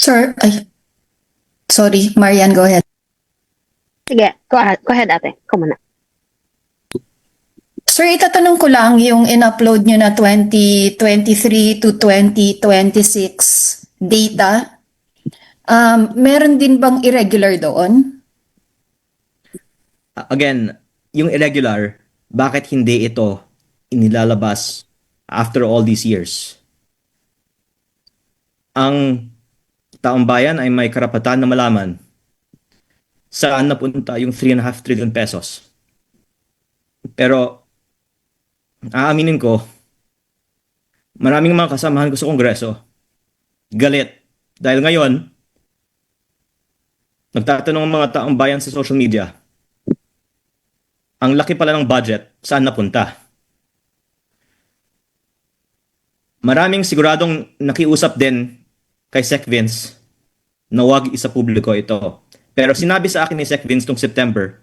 Sir, ay, sorry, Marian, go ahead. Sige, go ahead ate. Ikaw muna. Sir, itatanong ko lang yung in-upload nyo na 2023 to 2026 data. Meron din bang irregular doon? Again, yung irregular, bakit hindi ito inilalabas after all these years? Ang taong bayan ay may karapatan na malaman saan napunta yung 3.5 trillion pesos. Pero aaminin ko, maraming mga kasamahan ko sa Kongreso galit dahil ngayon nagtatanong ang mga taong bayan sa social media, ang laki pala ng budget, saan napunta? Maraming siguradong nakiusap din kay Sec Vince na wag isa publiko ito. Pero sinabi sa akin ni Sec Vince noong September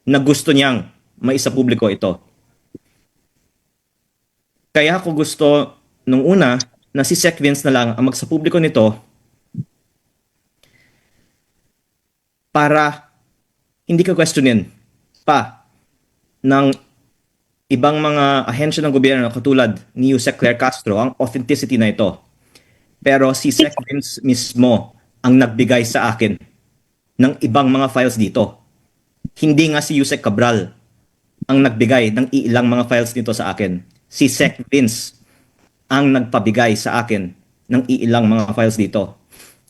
na gusto niyang maisa publiko ito. Kaya ako gusto nung una na si Sec Vince na lang ang magsapubliko nito para hindi ka questionin pa ng ibang mga ahensya ng gobyerno katulad ni Yusek Claire Castro ang authenticity na ito. Pero si Sec Vince mismo ang nagbigay sa akin ng ibang mga files dito. Hindi nga si Yusek Cabral ang nagbigay ng ilang mga files dito sa akin. Si Sec Vince ang nagpabigay sa akin ng ilang mga files dito.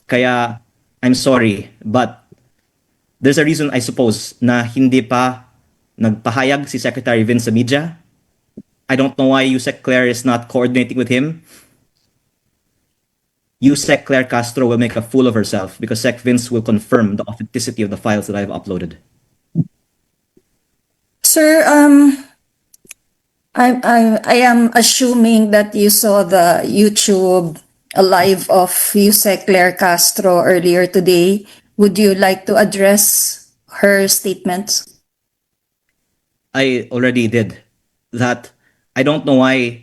Kaya I'm sorry, but there's a reason I suppose na hindi pa nagpahayag si Secretary Vince sa media. I don't know why Yusek Claire is not coordinating with him. Yusek Claire Castro will make a fool of herself because Sec Vince will confirm the authenticity of the files that I've uploaded. Sir, I am assuming that you saw the YouTube live of Yusek Claire Castro earlier today. Would you like to address her statements? I already did that. I don't know why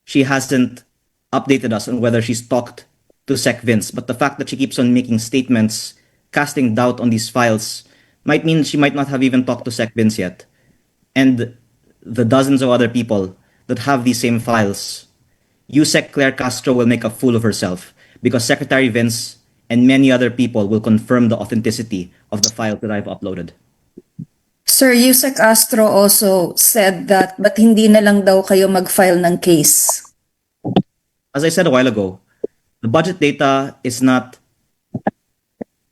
she hasn't updated us on whether she's talked to Sec Vince, but the fact that she keeps on making statements, casting doubt on these files, might mean she might not have even talked to Sec Vince yet. And the dozens of other people that have these same files, Yusek Claire Castro will make a fool of herself because Secretary Vince and many other people will confirm the authenticity of the files that I've uploaded. Sir, Yusek Castro also said that but hindi na lang daw kayo mag-file ng case. As I said a while ago, the budget data is not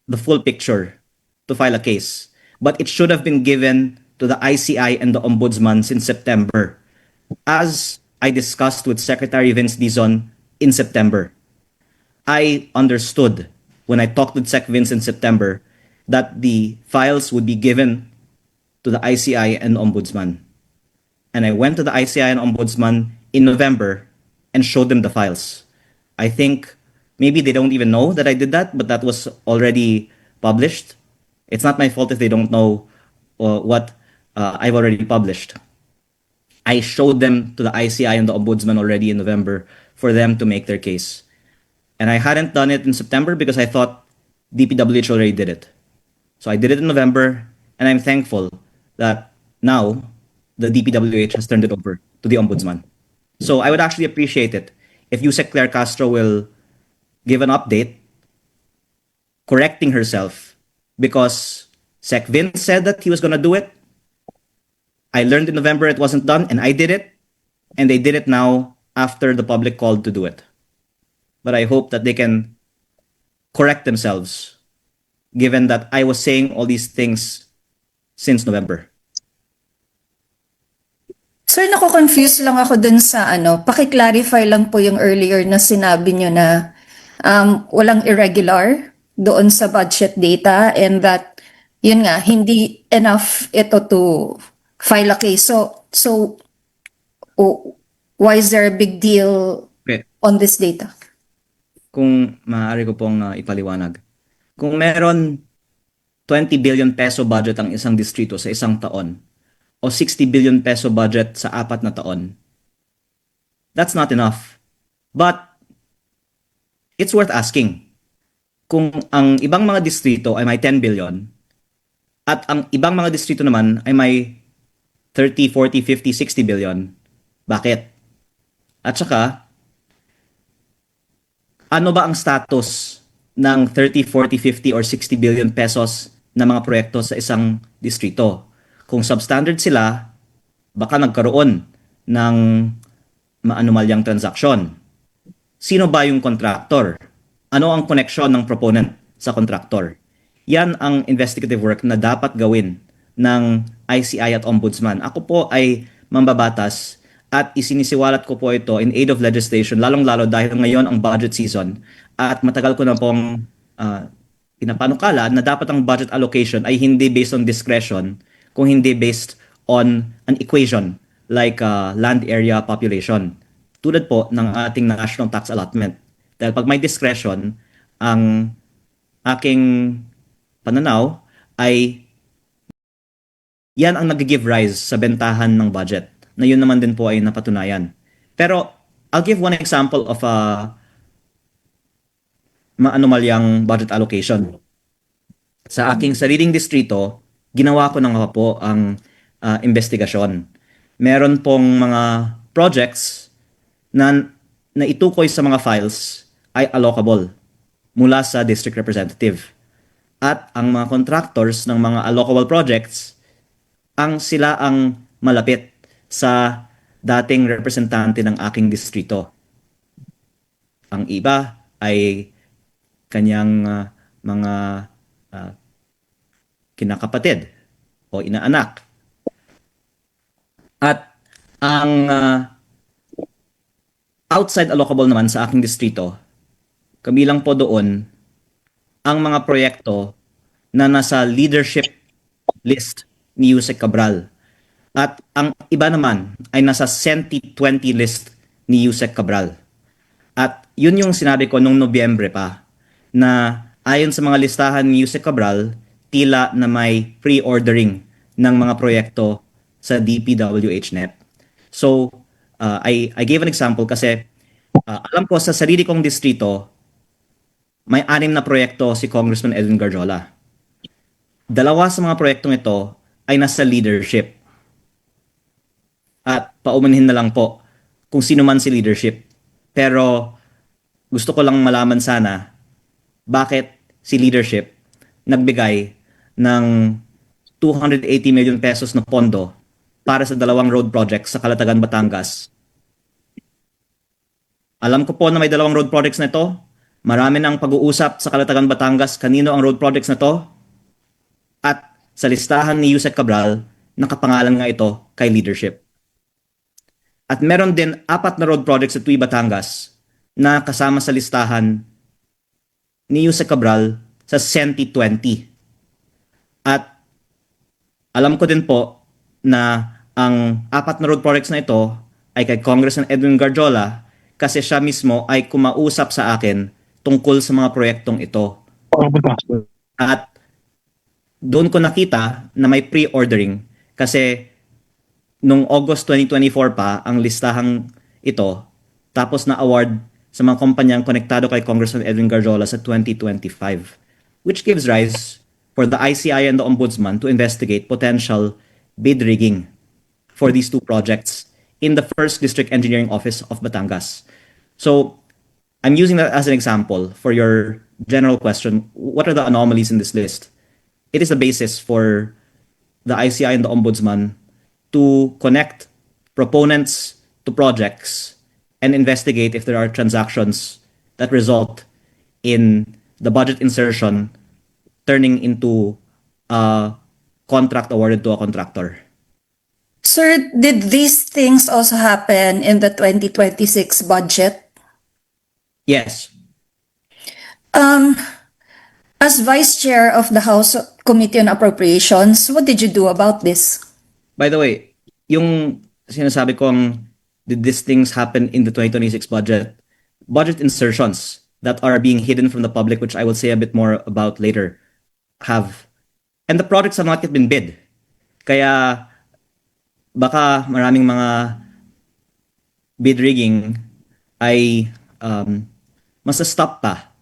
the full picture to file a case, but it should have been given to the ICI and the Ombudsman since September, as I discussed with Secretary Vince Dizon in September. I understood when I talked with Sec Vince in September that the files would be given to the ICI and Ombudsman. And I went to the ICI and Ombudsman in November and showed them the files. I think maybe they don't even know that I did that, but that was already published. It's not my fault if they don't know what I've already published. I showed them to the ICI and the Ombudsman already in November for them to make their case. And I hadn't done it in September because I thought DPWH already did it. So I did it in November, and I'm thankful that now the DPWH has turned it over to the Ombudsman. So I would actually appreciate it if Yusek Claire Castro will give an update correcting herself because Sec Vince said that he was going to do it. I learned in November it wasn't done, and I did it. And they did it now after the public called to do it. But I hope that they can correct themselves, given that I was saying all these things since November. Sir, nako-confuse lang ako dun sa paki-clarify lang po yung earlier na sinabi nyo na walang irregular doon sa budget data and that, yun nga, hindi enough ito to file a case. So why is there a big deal on this data? Kung maaari ko pong ipaliwanag. Kung meron 20 billion peso budget ang isang distrito sa isang taon o 60 billion peso budget sa 4 na taon, that's not enough. But it's worth asking. kung ang ibang mga distrito ay may 10 billion at ang ibang mga distrito naman ay may 30, 40, 50, 60 billion, bakit? At saka, ano ba ang status ng 30, 40, 50 or 60 billion pesos na mga proyekto sa isang distrito? Kung substandard sila, baka nagkaroon ng maanumalyang transaksyon. Sino ba yung contractor? Ano ang connection ng proponent sa contractor? Yan ang investigative work na dapat gawin ng ICI at Ombudsman. Ako po ay mambabatas at isinisiwalat ko po ito in aid of legislation, lalong-lalo dahil ngayon ang budget season at matagal ko na pong pinapanukala na dapat ang budget allocation ay hindi based on discretion, kung hindi based on an equation like land area population. Tulad po ng ating national tax allotment. Dahil pag may discretion, ang aking pananaw ay yan ang nag-give rise sa bentahan ng budget na yun naman din po ay napatunayan. Pero I'll give one example of a maanumalyang budget allocation. Sa aking sariling distrito, ginawa ko na nga po ang investigasyon. Meron pong mga projects na naitukoy sa mga files ay allocable mula sa district representative. At ang mga contractors ng mga allocable projects, sila ang malapit sa dating representante ng aking distrito. Ang iba ay kanyang mga kinakapatid o inaanak. At ang outside allocable naman sa aking distrito, kabilang po doon ang mga proyekto na nasa leadership list ni Yusek Cabral. At ang iba naman ay nasa Senti 20 list ni Yusek Cabral. At yun yung sinabi ko nung Nobyembre pa, na ayon sa mga listahan ni Yusek Cabral, tila na may pre-ordering ng mga proyekto sa DPWH-NEP. So, I gave an example kasi alam ko sa sarili kong distrito, may 6 na proyekto si Congressman Edwin Garjola. 2 sa mga proyektong ito ay nasa leadership. At paumanhin na lang po kung sino man si leadership. Pero gusto ko lang malaman sana bakit si leadership nagbigay ng 280 million pesos na pondo para sa 2 road projects sa Calatagan, Batangas. Alam ko po na may 2 road projects na ito. Marami nang pag-uusap sa Calatagan, Batangas kanino ang road projects na to. At sa listahan ni Yusek Cabral, nakapangalan nga ito kay leadership. At meron din 4 na road projects sa Tuy, Batangas na kasama sa listahan ni Yusek Cabral sa Senti 20. At alam ko din po na ang 4 na road projects na ito ay kay Congressman Edwin Garjola kasi siya mismo ay kumausap sa akin tungkol sa mga proyektong ito. At doon ko nakita na may pre-ordering kasi nung August 2024 pa ang listahang ito, tapos na award sa mga kumpanyang konektado kay Congressman Edwin Garjola sa 2025, which gives rise for the ICI and the Ombudsman to investigate potential bid rigging for these 2 projects in the 1st District Engineering Office of Batangas. So, I'm using that as an example for your general question. What are the anomalies in this list? It is the basis for the ICI and the Ombudsman to connect proponents to projects and investigate if there are transactions that result in the budget insertion turning into a contract awarded to a contractor. Sir, did these things also happen in the 2026 budget? Yes. As Vice Chair of the House Committee on Appropriations, what did you do about this? By the way, yung sinasabi kong did these things happen in the 2026 budget insertions that are being hidden from the public, which I will say a bit more about later, have. And the projects have not yet been bid. Kaya baka maraming mga bid rigging ay mas stop pa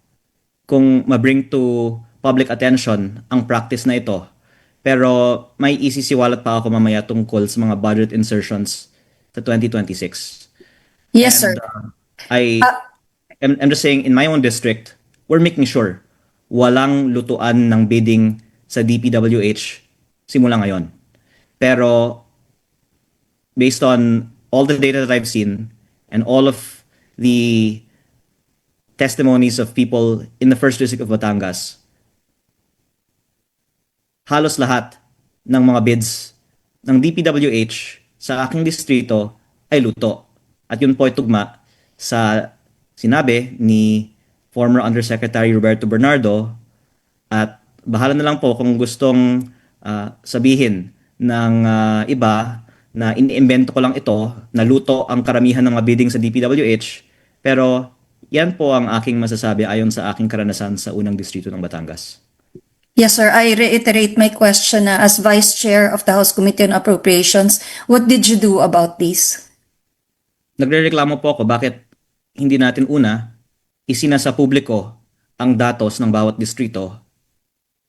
kung ma-bring to public attention ang practice na ito. Pero may isisiwalat pa ako mamaya tungkol sa mga budget insertions sa 2026. Yes, sir. And I'm just saying, in my own district, we're making sure walang lutuan ng bidding sa DPWH simula ngayon. Pero based on all the data that I've seen and all of the testimonies of people in the first district of Batangas, halos lahat ng mga bids ng DPWH sa aking distrito ay luto. At yun po ay tugma sa sinabi ni former Undersecretary Roberto Bernardo, at bahala na lang po kung gustong sabihin ng iba na iniimbento ko lang ito, na luto ang karamihan ng mga bidding sa DPWH, pero yan po ang aking masasabi ayon sa aking karanasan sa unang distrito ng Batangas. Yes, sir. I reiterate my question na as Vice Chair of the House Committee on Appropriations, what did you do about this? Nagrereklamo po ako bakit hindi natin una isinasa publiko ang datos ng bawat distrito.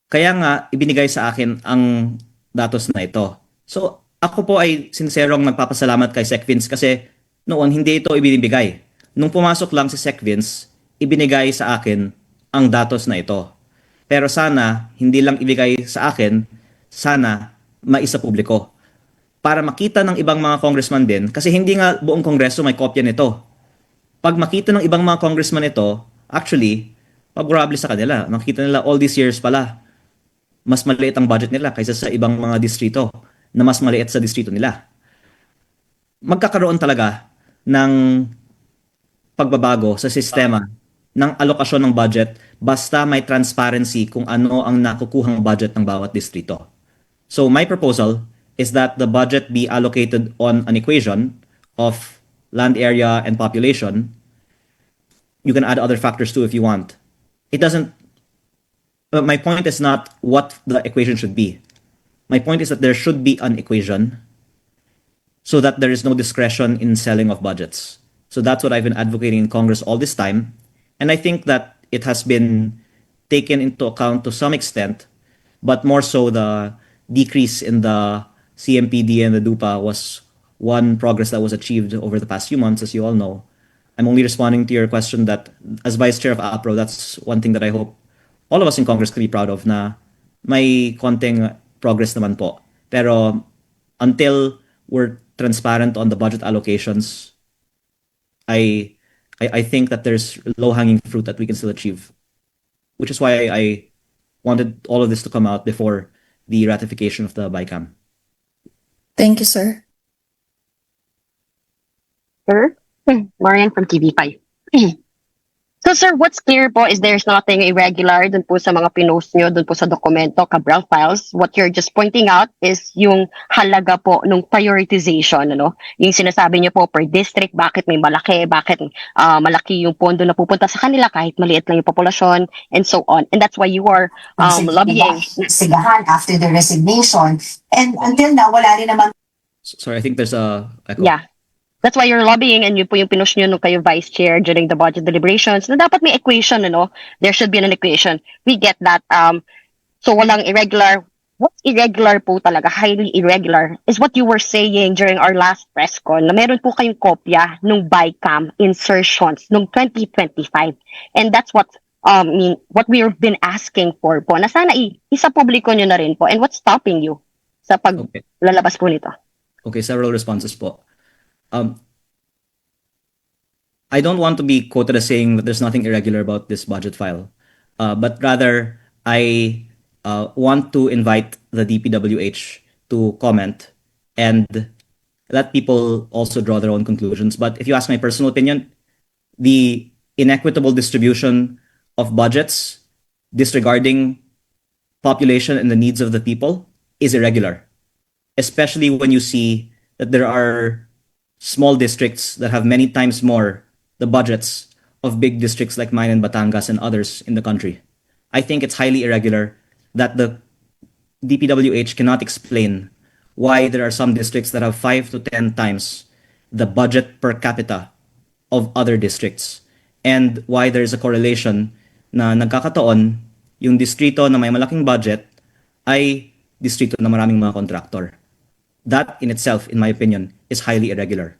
Kaya nga ibinigay sa akin ang datos na ito. So ako po ay sinserong nagpapasalamat kay Sec Vince kasi noon hindi ito ibinibigay. Nung pumasok lang si Sec Vince, ibinigay sa akin ang datos na ito. Pero sana hindi lang ibigay sa akin, sana maisa publiko. Para makita ng ibang mga congressman din, kasi hindi nga buong kongreso may kopya nito. Pag makita ng ibang mga congressman ito, actually, favorable sa kanila. Makita nila all these years pala, mas maliit ang budget nila kaysa sa ibang mga distrito na mas maliit sa distrito nila. Magkakaroon talaga ng pagbabago sa sistema ng alokasyon ng budget basta may transparency kung ano ang nakukuhang budget ng bawat distrito. So my proposal is that the budget be allocated on an equation of land area and population. You can add other factors too if you want. It doesn't, my point is not what the equation should be. My point is that there should be an equation so that there is no discretion in selling of budgets. So that's what I've been advocating in Congress all this time. And I think that it has been taken into account to some extent, but more so the decrease in the CMPD and the DUPA was one progress that was achieved over the past few months, as you all know. I'm only responding to your question that as Vice Chair of APRO, that's one thing that I hope all of us in Congress can be proud of, na may konting progress naman po. Pero until we're transparent on the budget allocations, I think that there's low-hanging fruit that we can still achieve, which is why I wanted all of this to come out before the ratification of the BICAM. Thank you, sir. Sir? Marian from TV5. So sir, what's clear po is there's nothing irregular dun po sa mga pinost nyo, dun po sa dokumento, Cabral Files. What you're just pointing out is yung halaga po nung prioritization, ano? Yung sinasabi nyo po per district, bakit may malaki, bakit malaki yung pondo na pupunta sa kanila kahit maliit lang yung populasyon, and so on. And that's why you are lobbying. Sigahan after the resignation. And until now, wala rin naman. Sorry, I think there's a echo. Yeah. That's why you're lobbying, and yun po yung pinush nyo nung kayo vice chair during the budget deliberations na dapat may equation, ano? There should be an equation. We get that. So walang irregular. What's irregular po talaga, highly irregular, is what you were saying during our last press con na meron po kayong kopya nung BICAM insertions nung 2025. And that's what what we've been asking for po, na sana isa publiko nyo na rin po. And what's stopping you sa paglalabas po nito? Okay, several responses po. I don't want to be quoted as saying that there's nothing irregular about this budget file, but rather I want to invite the DPWH to comment and let people also draw their own conclusions. But if you ask my personal opinion, the inequitable distribution of budgets disregarding population and the needs of the people is irregular, especially when you see that there are small districts that have many times more the budgets of big districts like mine and Batangas and others in the country. I think it's highly irregular that the DPWH cannot explain why there are some districts that have 5 to 10 times the budget per capita of other districts, and why there is a correlation na nagkakataon yung distrito na may malaking budget ay distrito na maraming mga contractor. That in itself, in my opinion, is highly irregular.